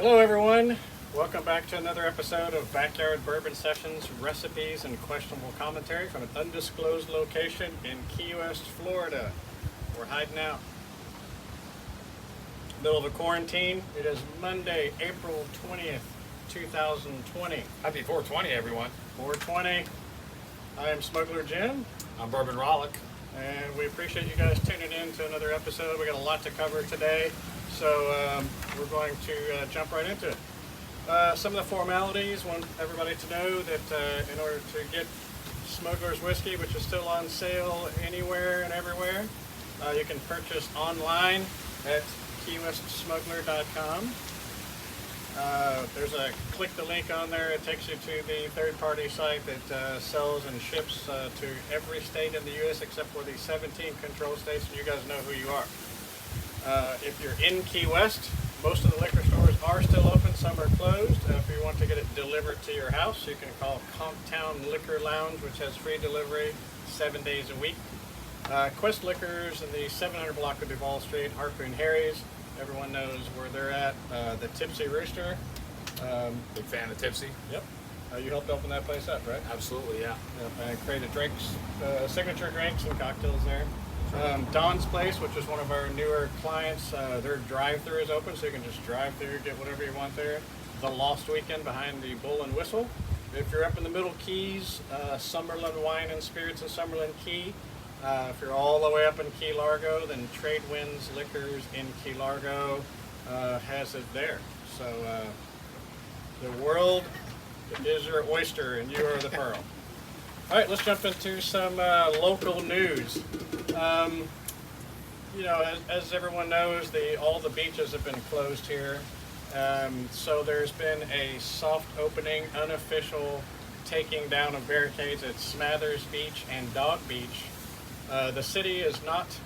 Hello everyone, welcome back to another episode of Backyard Bourbon Sessions, recipes and questionable commentary from an undisclosed location in Key West, Florida. We're hiding out. Middle of a quarantine. It is Monday, April 20th, 2020. Happy 420, everyone. 420. I am Smuggler Jim. I'm Bourbon Rollick. And we appreciate you guys tuning in to another episode. We got a lot to cover today, so we're going to jump right into it. Some of the formalities, want everybody to know that in order to get Smuggler's Whiskey, which is still on sale anywhere and everywhere, you can purchase online at keywestsmuggler.com. There's a click the link on there. It takes you to the third-party site that sells and ships to every state in the U.S. except for the 17 control states, and you guys know who you are. If you're in Key West, most of the liquor stores are still open. Some are closed. If you want to get it delivered to your house, you can call Comptown Liquor Lounge, which has free delivery 7 days a week. Quest Liquors in the 700 block of Duval Street, Harpoon Harry's. Everyone knows where they're at. The Tipsy Rooster. Big fan of Tipsy. Yep. You helped open that place up, right? Absolutely, yeah. Yep. And created drinks, signature drinks and cocktails there. Don's Place, which is one of our newer clients, their drive-thru is open, so you can just drive through, get whatever you want there. The Lost Weekend behind the Bull and Whistle. If you're up in the Middle Keys, Summerlin Wine and Spirits in Summerlin Key. If you're all the way up in Key Largo, then Trade Winds Liquors in Key Largo has it there. So the world is your oyster and you are the pearl. All right, let's jump into some local news. As everyone knows, all the beaches have been closed here. So there's been a soft opening, unofficial taking down of barricades at Smathers Beach and Dog Beach. The city is not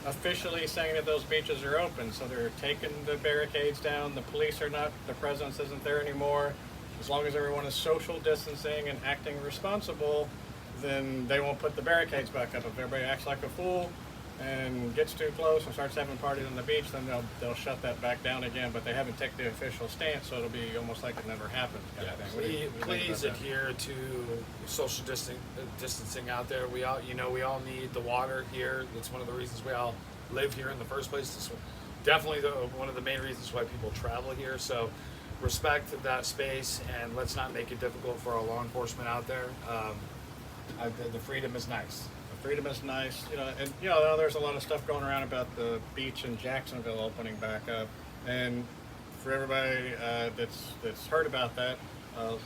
officially saying that those beaches are open, so they're taking the barricades down. The police are not, the presence isn't there anymore. As long as everyone is social distancing and acting responsible, then they won't put the barricades back up. If everybody acts like a fool and gets too close and starts having parties on the beach, then they'll shut that back down again. But they haven't taken the official stance, so it'll be almost like it never happened. Please adhere to social distancing out there. We all need the water here. That's one of the reasons we all live here in the first place. This definitely one of the main reasons why people travel here. So respect that space and let's not make it difficult for our law enforcement out there. The freedom is nice. Freedom is nice, there's a lot of stuff going around about the beach in Jacksonville opening back up, and for everybody that's heard about that,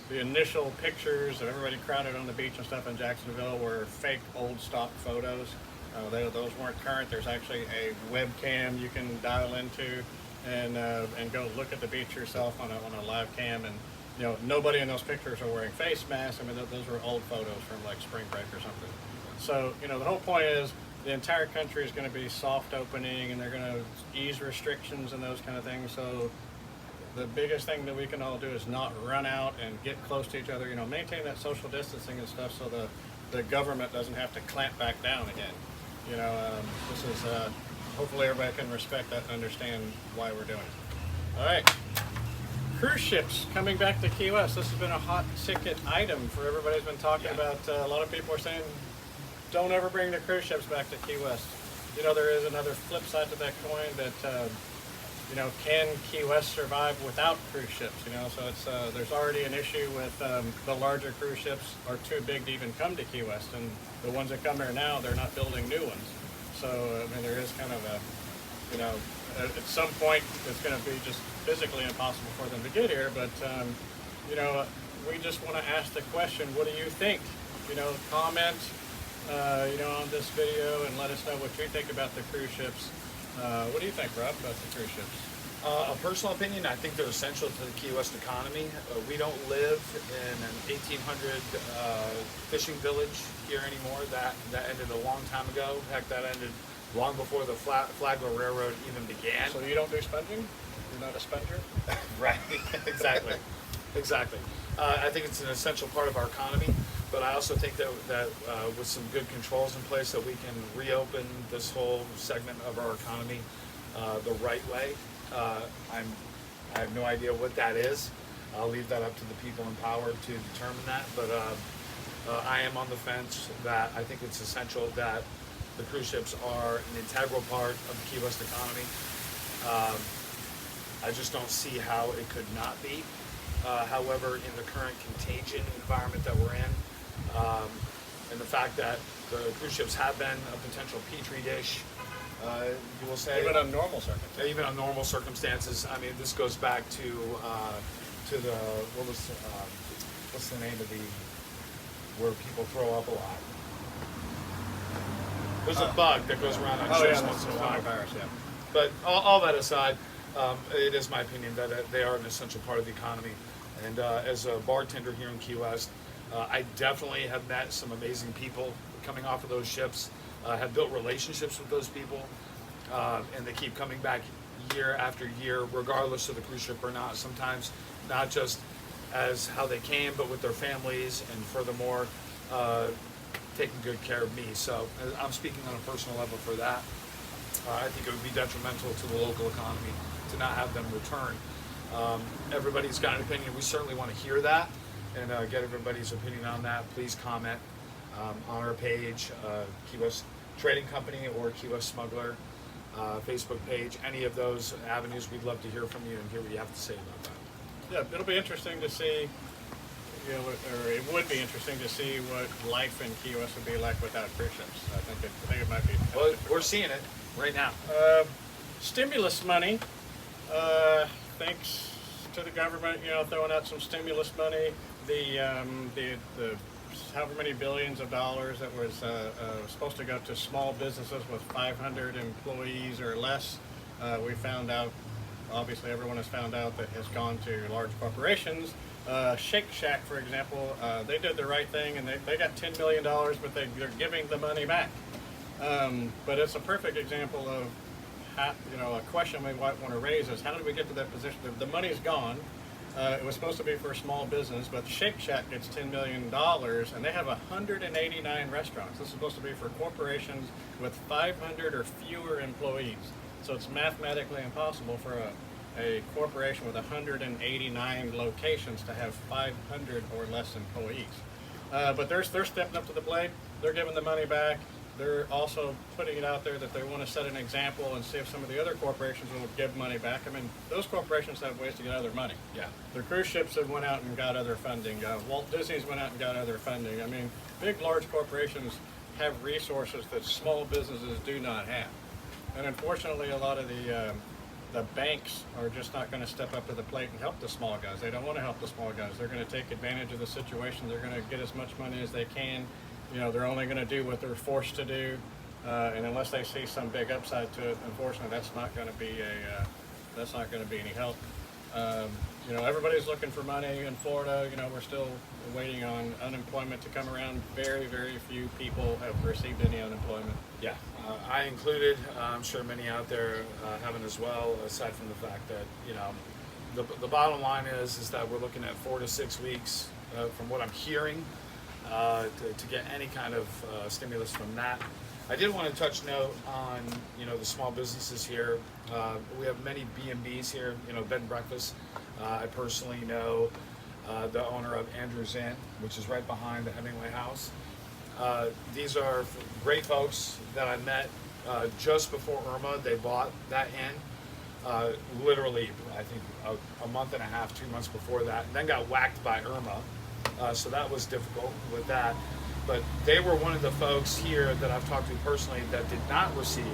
the initial pictures of everybody crowded on the beach and stuff in Jacksonville were fake old stock photos. Those weren't current. There's actually a webcam you can dial into and go look at the beach yourself on a live cam, and nobody in those pictures are wearing face masks. I mean, those were old photos from like spring break or something. So, the whole point is the entire country is going to be soft opening and they're going to ease restrictions and those kind of things. So the biggest thing that we can all do is not run out and get close to each other, maintain that social distancing and stuff so the government doesn't have to clamp back down again. This is, hopefully everybody can respect that and understand why we're doing it. All right. Cruise ships coming back to Key West. This has been a hot ticket item for everybody who's been talking about. A lot of people are saying, don't ever bring the cruise ships back to Key West. There is another flip side to that coin that, can Key West survive without cruise ships? So it's there's already an issue with the larger cruise ships are too big to even come to Key West, and the ones that come here now, they're not building new ones. So there is kind of a, at some point, it's going to be just physically impossible for them to get here. But we just want to ask the question: what do you think? Comment. On this video and let us know what you think about the cruise ships. What do you think, Rob, about the cruise ships? A personal opinion, I think they're essential to the Key West economy. We don't live in an 1800 fishing village here anymore. That ended a long time ago. Heck, that ended long before the Flagler Railroad even began. So you don't do sponging? You're not a sponger? Right, exactly. I think it's an essential part of our economy. But I also think that with some good controls in place that we can reopen this whole segment of our economy the right way. I have no idea what that is. I'll leave that up to the people in power to determine that. But I am on the fence that I think it's essential that the cruise ships are an integral part of the Key West economy. I just don't see how it could not be. However, in the current contagion environment that we're in, and the fact that the cruise ships have been a potential petri dish, you will say, Even on normal circumstances. even on normal circumstances. I mean, this goes back to the what's the name of the where people throw up a lot. There's a bug that goes around on ships once in a while. Virus, yeah. But all that aside, it is my opinion that they are an essential part of the economy. And as a bartender here in Key West, I definitely have met some amazing people coming off of those ships, have built relationships with those people, and they keep coming back year after year, regardless of the cruise ship or not. Sometimes not just as how they came, but with their families, and furthermore, taking good care of me. So I'm speaking on a personal level for that. I think it would be detrimental to the local economy to not have them return. Everybody's got an opinion. We certainly want to hear that and get everybody's opinion on that. Please comment on our page, Key West Trading Company or Key West Smuggler Facebook page. Any of those avenues, we'd love to hear from you and hear what you have to say about that. Yeah, it'll be interesting to see, or it would be interesting to see what life in Key West would be like without cruise ships. I think it might be. Well, we're seeing it right now. Stimulus money. Thanks to the government, throwing out some stimulus money. The however many billions of dollars that was supposed to go to small businesses with 500 employees or less. We found out, obviously everyone has found out, that has gone to large corporations. Shake Shack, for example, they did the right thing and they got $10 million, but they're giving the money back. But it's a perfect example of how, a question we might want to raise is, how did we get to that position? The money's gone. It was supposed to be for a small business, but Shake Shack gets $10 million, and they have 189 restaurants. This is supposed to be for corporations with 500 or fewer employees. So it's mathematically impossible for a corporation with 189 locations to have 500 or less employees. But they're stepping up to the plate. They're giving the money back. They're also putting it out there that they want to set an example and see if some of the other corporations will give money back. I mean, those corporations have ways to get other money. Yeah. The cruise ships have went out and got other funding. Walt Disney's went out and got other funding. I mean, big, large corporations have resources that small businesses do not have. And unfortunately, a lot of the banks are just not going to step up to the plate and help the small guys. They don't want to help the small guys. They're going to take advantage of the situation. They're going to get as much money as they can. They're only going to do what they're forced to do, and unless they see some big upside to it, unfortunately, that's not going to be any help. Everybody's looking for money in Florida. We're still waiting on unemployment to come around. Very, very few people have received any unemployment. Yeah, I included. I'm sure many out there haven't as well. Aside from the fact that the bottom line is that we're looking at 4 to 6 weeks, from what I'm hearing, to get any kind of stimulus from that. I did want to touch note on the small businesses here. We have many B&Bs here, bed and breakfast. I personally know the owner of Andrew's Inn, which is right behind the Hemingway House. These are great folks that I met just before Irma. They bought that inn, literally, I think a month and a half, 2 months before that, and then got whacked by Irma. So that was difficult with that. But they were one of the folks here that I've talked to personally that did not receive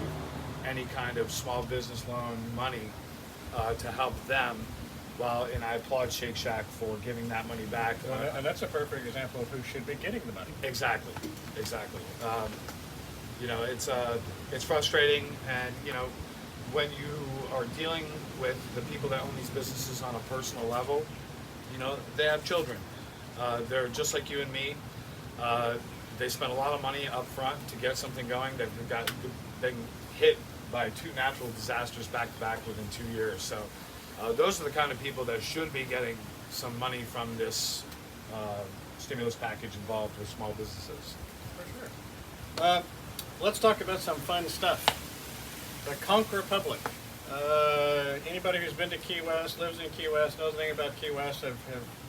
any kind of small business loan money to help them. And I applaud Shake Shack for giving that money back. And that's a perfect example of who should be getting the money. Exactly. It's frustrating, and when you are dealing with the people that own these businesses on a personal level, they have children. They're just like you and me. They spent a lot of money up front to get something going. They've been hit by 2 natural disasters back to back within 2 years. So those are the kind of people that should be getting some money from this stimulus package involved with small businesses. For sure. Let's talk about some fun stuff. The Conch Republic. Anybody who's been to Key West, lives in Key West, knows anything about Key West, have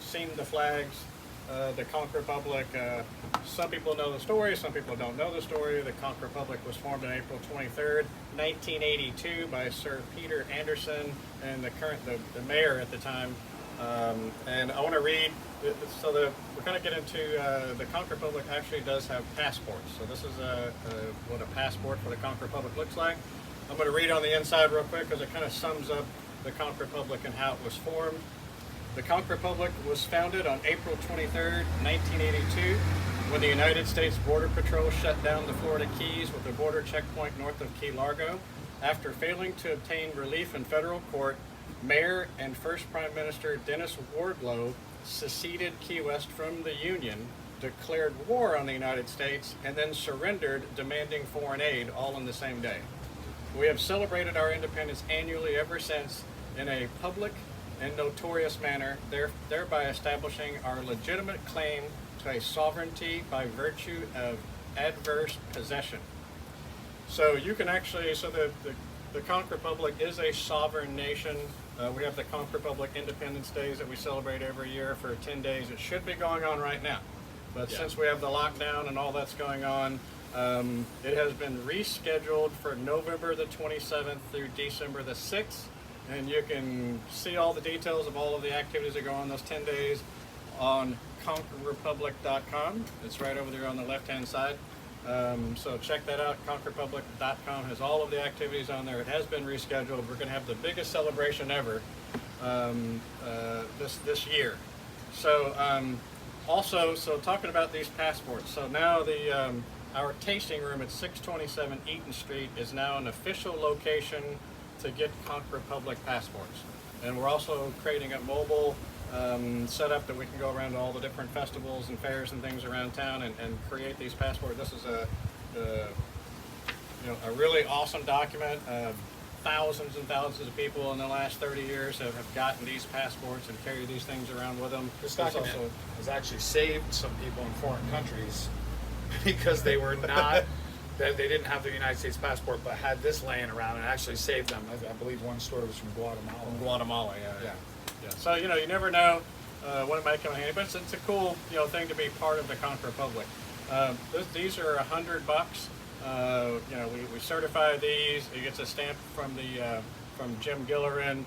seen the flags, the Conch Republic. Some people know the story, some people don't know the story. The Conch Republic was formed on April 23rd, 1982 by Sir Peter Anderson and the mayor at the time. And I want to read, we're going to get into, the Conch Republic actually does have passports. So this is what a passport for the Conch Republic looks like. I'm going to read on the inside real quick because it kind of sums up the Conch Republic and how it was formed. The Conch Republic was founded on April 23rd, 1982, when the United States Border Patrol shut down the Florida Keys with a border checkpoint north of Key Largo. After failing to obtain relief in federal court, Mayor and First Prime Minister Dennis Wardlow seceded Key West from the Union, declared war on the United States, and then surrendered, demanding foreign aid, all in the same day. We have celebrated our independence annually ever since in a public and notorious manner, thereby establishing our legitimate claim to a sovereignty by virtue of adverse possession. So you can actually, the Conch Republic is a sovereign nation. We have the Conch Republic Independence Days that we celebrate every year for 10 days. It should be going on right now. But since we have the lockdown and all that's going on, it has been rescheduled for November the 27th through December the 6th. And you can see all the details of all of the activities that go on those 10 days on conchrepublic.com. It's right over there on the left-hand side. So check that out. Conchrepublic.com has all of the activities on there. It has been rescheduled. We're going to have the biggest celebration ever this year. So also, talking about these passports. So now our tasting room at 627 Eaton Street is now an official location to get Conch Republic passports. And we're also creating a mobile setup that we can go around to all the different festivals and fairs and things around town and create these passports. This is a really awesome document. Thousands and thousands of people in the last 30 years have gotten these passports and carry these things around with them. This document has actually saved some people in foreign countries because they were not, they didn't have the United States passport, but had this laying around and actually saved them. I believe one story was from Guatemala. From Guatemala, yeah. So you never know when it might come in handy, but it's a cool thing to be part of the Conch Republic. These are $100. We certify these. It gets a stamp from Jim Gillerin,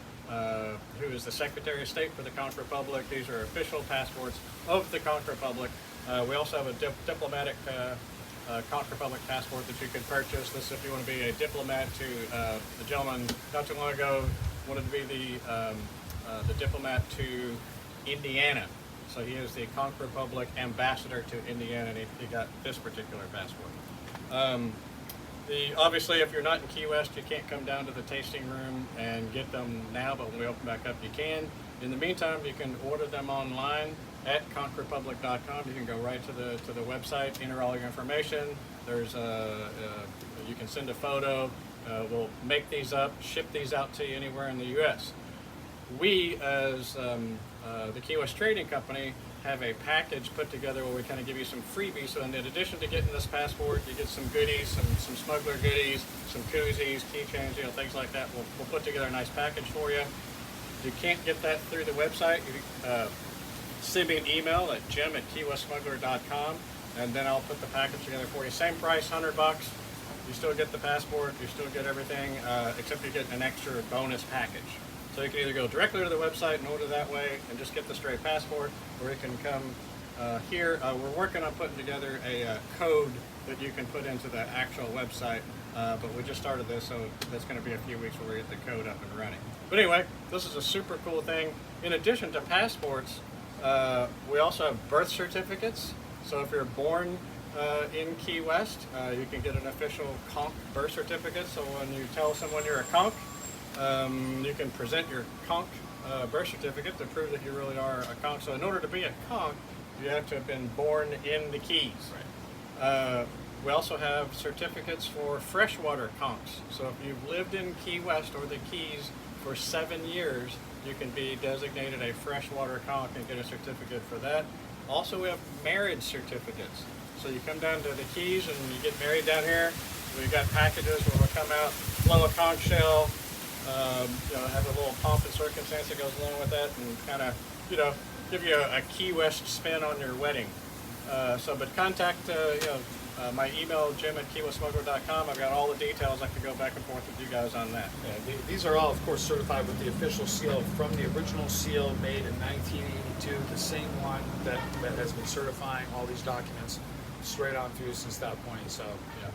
who is the Secretary of State for the Conch Republic. These are official passports of the Conch Republic. We also have a diplomatic Conch Republic passport that you could purchase. This, if you want to be a diplomat to the gentleman not too long ago wanted to be the diplomat to Indiana. So he is the Conch Republic ambassador to Indiana, and he got this particular passport. Obviously, if you're not in Key West, you can't come down to the tasting room and get them now, but when we open back up, you can. In the meantime, you can order them online at conchrepublic.com. You can go right to the website, enter all your information. There's you can send a photo. We'll make these up, ship these out to you anywhere in the U.S. We, as the Key West Trading Company, have a package put together where we kind of give you some freebies. So in addition to getting this passport, you get some goodies, some smuggler goodies, some koozies, keychains, things like that. We'll put together a nice package for you. If you can't get that through the website, you send me an email at jim@keywestsmuggler.com, and then I'll put the package together for you. Same price, $100. You still get the passport, you still get everything, except you get an extra bonus package. So you can either go directly to the website and order that way and just get the straight passport, or you can come here. We're working on putting together a code that you can put into the actual website, but we just started this, so that's going to be a few weeks where we get the code up and running. But anyway, this is a super cool thing. In addition to passports, we also have birth certificates. So if you're born in Key West, you can get an official conch birth certificate. So when you tell someone you're a conch, you can present your conch birth certificate to prove that you really are a conch. So in order to be a conch, you have to have been born in the Keys. Right. We also have certificates for freshwater conchs. So if you've lived in Key West or the Keys for 7 years, you can be designated a freshwater conch and get a certificate for that. Also, we have marriage certificates. So you come down to the Keys and you get married down here. We've got packages where we'll come out, blow a conch shell, Have a little pomp and circumstance that goes along with that, and kind of, give you a Key West spin on your wedding. But contact, my email, jim@keywestsmuggler.com. I've got all the details. I can go back and forth with you guys on that. Yeah, these are all, of course, certified with the official seal from the original seal made in 1982, the same one that has been certifying all these documents straight on through since that point. So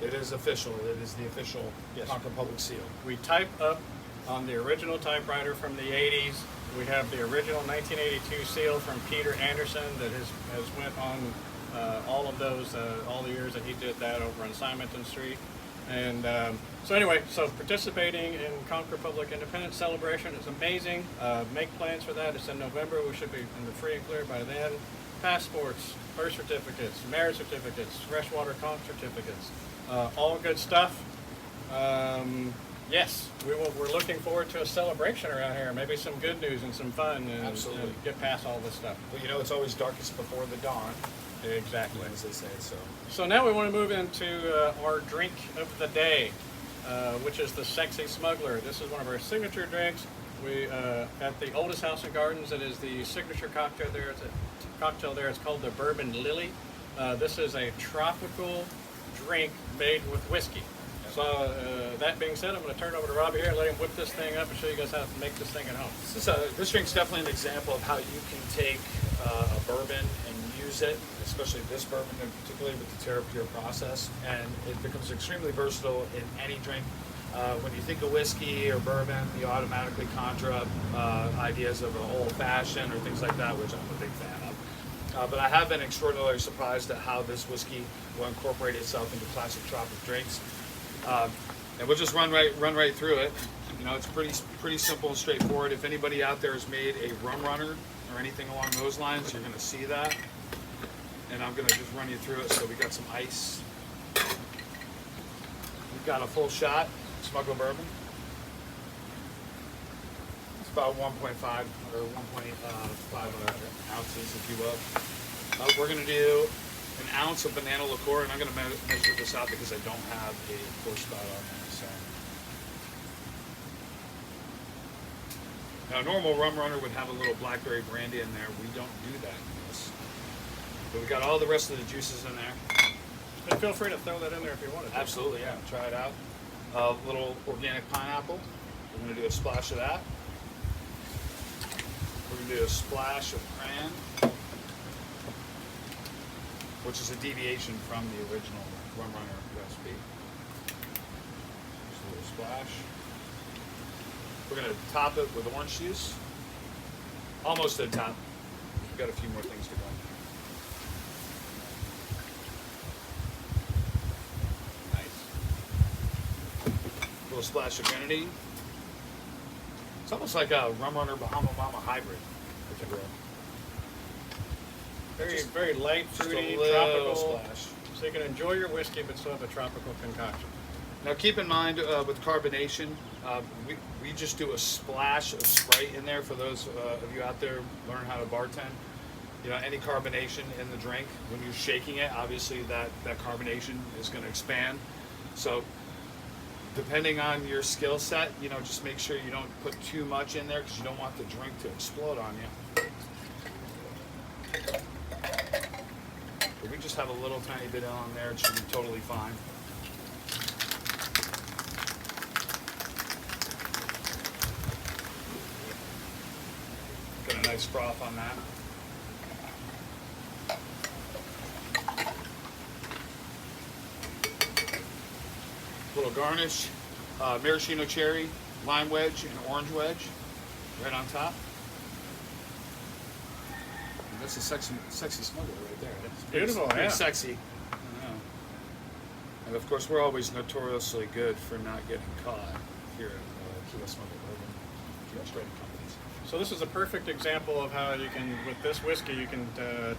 It is official. It is the official Concord Public seal. We type up on the original typewriter from the 80s. We have the original 1982 seal from Peter Anderson that has went on all of those, all the years that he did that over on Simonton Street. And so participating in Concord Public Independence Celebration is amazing. Make plans for that. It's in November. We should be in the free and clear by then. Passports, birth certificates, marriage certificates, freshwater conch certificates, all good stuff. Yes, we're looking forward to a celebration around here. Maybe some good news and some fun, and get past all this stuff. Well, it's always darkest before the dawn. Exactly. As they say. So now we want to move into our drink of the day, which is the Sexy Smuggler. This is one of our signature drinks. We at the Oldest House and Gardens. It is the signature cocktail there. It's called the Bourbon Lily. This is a tropical drink made with whiskey. So that being said, I'm going to turn it over to Robbie here and let him whip this thing up and show you guys how to make this thing at home. This drink's definitely an example of how you can take a bourbon and use it, especially this bourbon in particular with the TerraPure process, and it becomes extremely versatile in any drink. When you think of whiskey or bourbon, you automatically conjure up ideas of an old-fashioned or things like that, which I'm a big fan of. But I have been extraordinarily surprised at how this whiskey will incorporate itself into classic tropic drinks. And we'll just run right through it. It's pretty simple and straightforward. If anybody out there has made a Rum Runner or anything along those lines, you're going to see that. And I'm going to just run you through it. So we got some ice. We've got a full shot Smuggler Bourbon. It's about 1.5 or 1.5 ounces, if you will. We're going to do an ounce of banana liqueur, and I'm going to measure this out because I don't have a pour spout on there. So now, a normal Rum Runner would have a little blackberry brandy in there. We don't do that in this, but we got all the rest of the juices in there. And feel free to throw that in there if you want to. Absolutely, yeah. Try it out. A little organic pineapple. We're going to do a splash of that. We're going to do a splash of cran, which is a deviation from the original Rum Runner recipe. Just a little splash. We're going to top it with orange juice. Almost to the top. We've got a few more things to go. Nice. A little splash of grenadine. It's almost like a Rum Runner Bahama Mama hybrid, if you will. Very light, fruity, tropical. Splash. So you can enjoy your whiskey, but still have a tropical concoction. Now keep in mind with carbonation, we just do a splash of Sprite in there for those of you out there learn how to bartend. Any carbonation in the drink, when you're shaking it, obviously that carbonation is going to expand. So depending on your skill set, just make sure you don't put too much in there because you don't want the drink to explode on you. If we just have a little tiny bit on there, it should be totally fine. Got a nice froth on that. Little garnish, maraschino cherry, lime wedge, and orange wedge right on top. That's a sexy smuggler right there. It's beautiful, pretty yeah. Sexy. I know. And of course, we're always notoriously good for not getting caught here at Key West Smuggler Bourbon, Key West Trading Companies. So this is a perfect example of how you can, with this whiskey, you can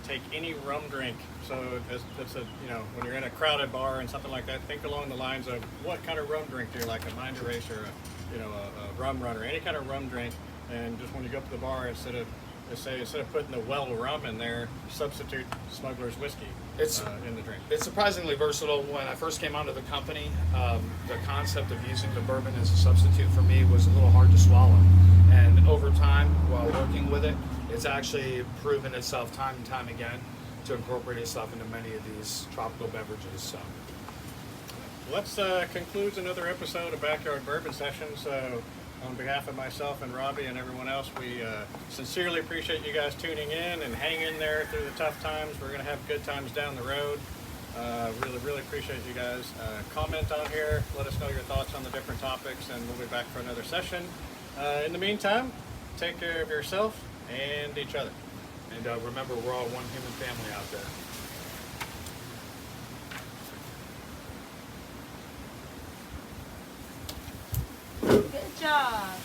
take any rum drink. So it's when you're in a crowded bar and something like that, think along the lines of what kind of rum drink do you like? A Mind Eraser, a Rum Runner, any kind of rum drink. And just when you go up to the bar, instead of to say instead of putting the well rum in there, substitute smuggler's whiskey in the drink. It's surprisingly versatile. When I first came onto the company, the concept of using the bourbon as a substitute for me was a little hard to swallow. And over time, while working with it, it's actually proven itself time and time again to incorporate itself into many of these tropical beverages. So, Let's concludes another episode of Backyard Bourbon Sessions. So, on behalf of myself and Robbie and everyone else, we sincerely appreciate you guys tuning in and hang in there through the tough times. We're going to have good times down the road. Really appreciate you guys. Comment on here. Let us know your thoughts on the different topics, and we'll be back for another session. In the meantime, take care of yourself and each other. and remember, we're all one human family out there. Good job.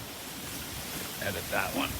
Edit that one.